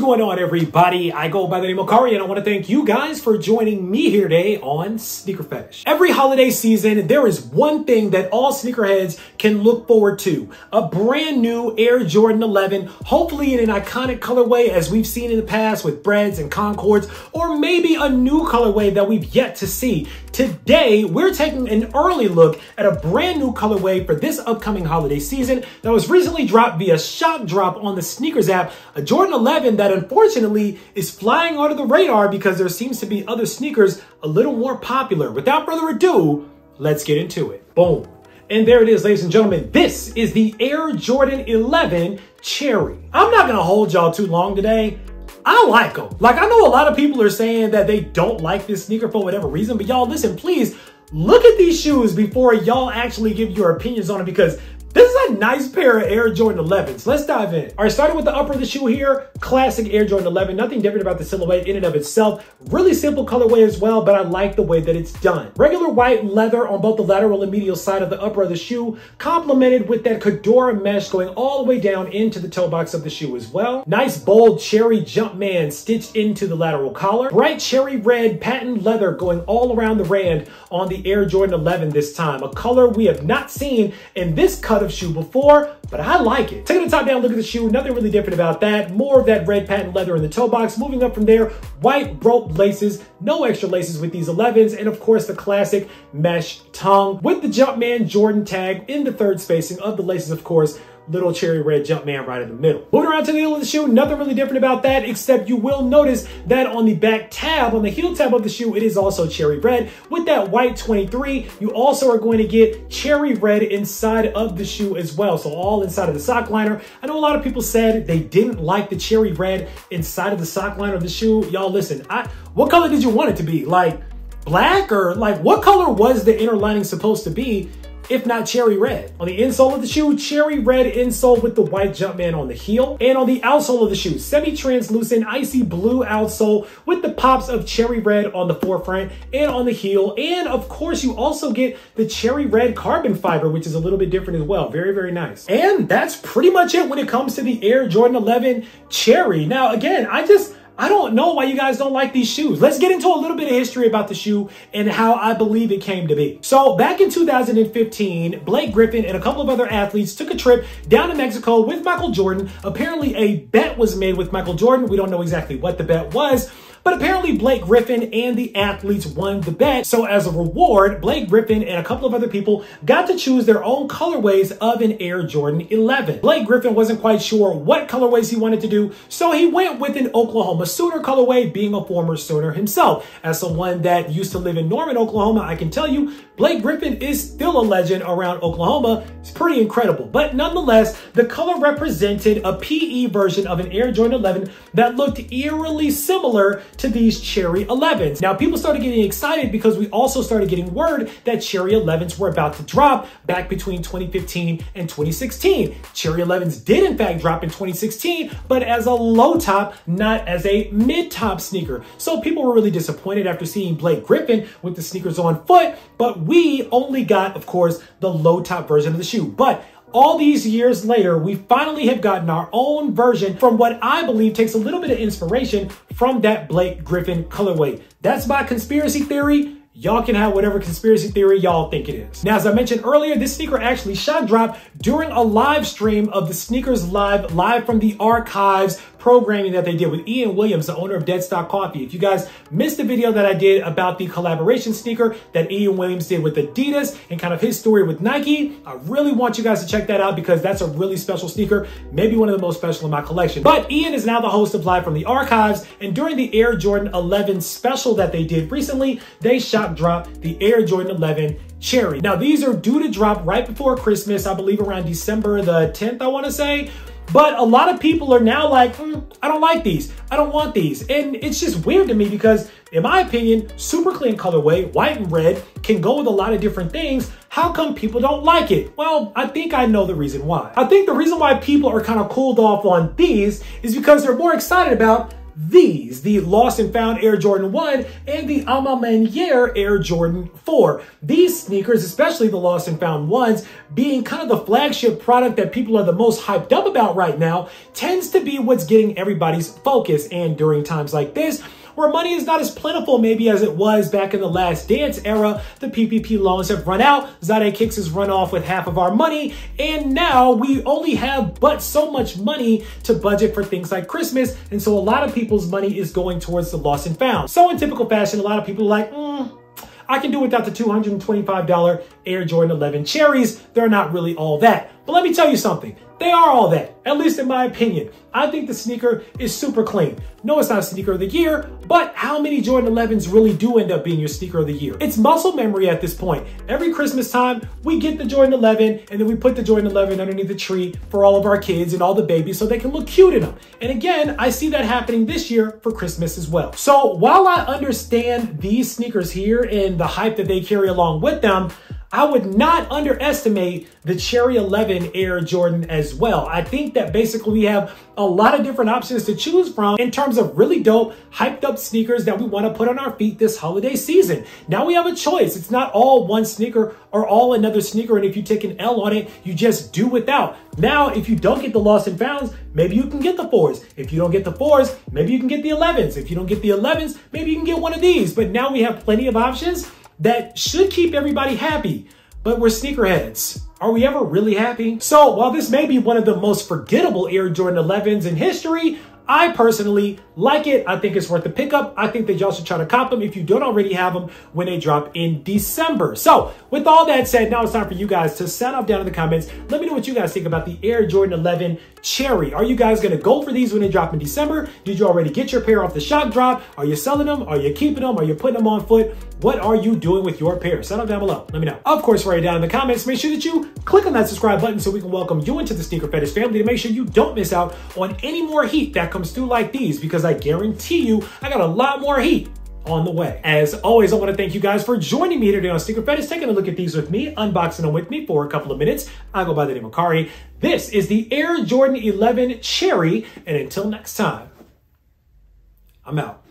going on, everybody? I go by the name of Kari, and I want to thank you guys for joining me here today on SneakerPhetish. Every holiday season, there is one thing that all sneakerheads can look forward to: a brand new Air Jordan 11, hopefully in an iconic colorway as we've seen in the past with Breads and Concords, or maybe a new colorway that we've yet to see. Today, we're taking an early look at a brand new colorway for this upcoming holiday season that was recently dropped via shock drop on the Sneakers app, a Jordan 11 that unfortunately is flying under the radar because there seems to be other sneakers a little more popular. Without further ado, let's get into it. Boom. And there it is, ladies and gentlemen. This is the Air Jordan 11 Cherry. I'm not gonna hold y'all too long today. I like them. Like, I know a lot of people are saying that they don't like this sneaker for whatever reason, but y'all listen, please look at these shoes before y'all actually give your opinions on it, because this is a nice pair of Air Jordan 11s. Let's dive in. All right, starting with the upper of the shoe here, classic Air Jordan 11. Nothing different about the silhouette in and of itself. Really simple colorway as well, but I like the way that it's done. Regular white leather on both the lateral and medial side of the upper of the shoe, complemented with that Cadora mesh going all the way down into the toe box of the shoe as well. Nice bold cherry Jumpman stitched into the lateral collar. Bright cherry red patent leather going all around the rand on the Air Jordan 11 this time. A color we have not seen in this cut of shoe before, but I like it. Taking a top down look at the shoe, nothing really different about that. More of that red patent leather in the toe box. Moving up from there, white rope laces, no extra laces with these 11s, and of course the classic mesh tongue with the Jumpman Jordan tag in the third spacing of the laces, of course. Little cherry red Jumpman right in the middle. Moving around to the heel of the shoe, nothing really different about that, except you will notice that on the back tab, on the heel tab of the shoe, it is also cherry red with that white 23. You also are going to get cherry red inside of the shoe as well. So all inside of the sock liner. I know a lot of people said they didn't like the cherry red inside of the sock liner of the shoe. Y'all listen, what color did you want it to be? Like black, or like what color was the inner lining supposed to be, if not cherry red? On the insole of the shoe, cherry red insole with the white Jumpman on the heel. And on the outsole of the shoe, semi-translucent icy blue outsole with the pops of cherry red on the forefront and on the heel. And of course, you also get the cherry red carbon fiber, which is a little bit different as well. Very, very nice. And that's pretty much it when it comes to the Air Jordan 11 Cherry. Now, again, I don't know why you guys don't like these shoes. Let's get into a little bit of history about the shoe and how I believe it came to be. So back in 2015, Blake Griffin and a couple of other athletes took a trip down to Mexico with Michael Jordan. Apparently a bet was made with Michael Jordan. We don't know exactly what the bet was, but apparently Blake Griffin and the athletes won the bet. So as a reward, Blake Griffin and a couple of other people got to choose their own colorways of an Air Jordan 11. Blake Griffin wasn't quite sure what colorways he wanted to do, so he went with an Oklahoma Sooner colorway, being a former Sooner himself. As someone that used to live in Norman, Oklahoma, I can tell you, Blake Griffin is still a legend around Oklahoma. It's pretty incredible. But nonetheless, the color represented a PE version of an Air Jordan 11 that looked eerily similar to these Cherry 11s. Now, people started getting excited because we also started getting word that Cherry 11s were about to drop back between 2015 and 2016. Cherry 11s did in fact drop in 2016, but as a low top, not as a mid top sneaker. So people were really disappointed after seeing Blake Griffin with the sneakers on foot, but we only got, of course, the low top version of the shoe. But all these years later, we finally have gotten our own version from what I believe takes a little bit of inspiration from that Blake Griffin colorway. That's my conspiracy theory. Y'all can have whatever conspiracy theory y'all think it is. Now, as I mentioned earlier, this sneaker actually shock dropped during a live stream of the Sneakers live from the archives programming that they did with Ian Williams, the owner of Deadstock Coffee. If you guys missed the video that I did about the collaboration sneaker that Ian Williams did with Adidas and kind of his story with Nike, I really want you guys to check that out because that's a really special sneaker, maybe one of the most special in my collection. But Ian is now the host of Live from the Archives, and during the Air Jordan 11 special that they did recently, they shock dropped the Air Jordan 11 Cherry. Now, these are due to drop right before Christmas, I believe around December the 10th, I want to say. But a lot of people are now like, I don't like these. I don't want these. And it's just weird to me because, in my opinion, super clean colorway, white and red, can go with a lot of different things. How come people don't like it? Well, I think I know the reason why. I think the reason why people are kind of cooled off on these is because they're more excited about these, the Lost and Found Air Jordan 1 and the A Ma Maniere Air Jordan 4. These sneakers, especially the Lost and Found ones, being kind of the flagship product that people are the most hyped up about right now, tends to be what's getting everybody's focus. And during times like this, where money is not as plentiful maybe as it was back in the Last Dance era, the PPP loans have run out, Zade Kicks has run off with half of our money, and now we only have but so much money to budget for things like Christmas, and so a lot of people's money is going towards the Lost and Found. So in typical fashion, a lot of people are like, I can do without the $225 Air Jordan 11 Cherries. They're not really all that. But let me tell you something. They are all that, at least in my opinion. I think the sneaker is super clean. No, it's not sneaker of the year, but how many Jordan 11s really do end up being your sneaker of the year? It's muscle memory at this point. Every Christmas time, we get the Jordan 11 and then we put the Jordan 11 underneath the tree for all of our kids and all the babies so they can look cute in them. And again, I see that happening this year for Christmas as well. So while I understand these sneakers here and the hype that they carry along with them, I would not underestimate the Cherry 11 Air Jordan as well. I think that basically we have a lot of different options to choose from in terms of really dope, hyped up sneakers that we want to put on our feet this holiday season. Now we have a choice. It's not all one sneaker or all another sneaker, and if you take an L on it, you just do without. Now, if you don't get the Lost and Founds, maybe you can get the 4s. If you don't get the 4s, maybe you can get the 11s. If you don't get the 11s, maybe you can get one of these. But now we have plenty of options that should keep everybody happy. But we're sneakerheads. Are we ever really happy? So while this may be one of the most forgettable Air Jordan 11s in history, I personally like it. I think it's worth the pickup. I think that y'all should try to cop them if you don't already have them when they drop in December. So with all that said, now it's time for you guys to sound off down in the comments. Let me know what you guys think about the Air Jordan 11 Cherry. Are you guys going to go for these when they drop in December? Did you already get your pair off the shock drop? Are you selling them? Are you keeping them? Are you putting them on foot? What are you doing with your pair? Sound off down below. Let me know. Of course, right down in the comments, make sure that you click on that subscribe button so we can welcome you into the Sneaker Fetish family to make sure you don't miss out on any more heat that comes through like these, because I guarantee you I got a lot more heat on the way. As always, I want to thank you guys for joining me today on Sneaker Fetish, taking a look at these with me, unboxing them with me for a couple of minutes. I go by the name of Kari. This is the Air Jordan 11 Cherry, and until next time, I'm out.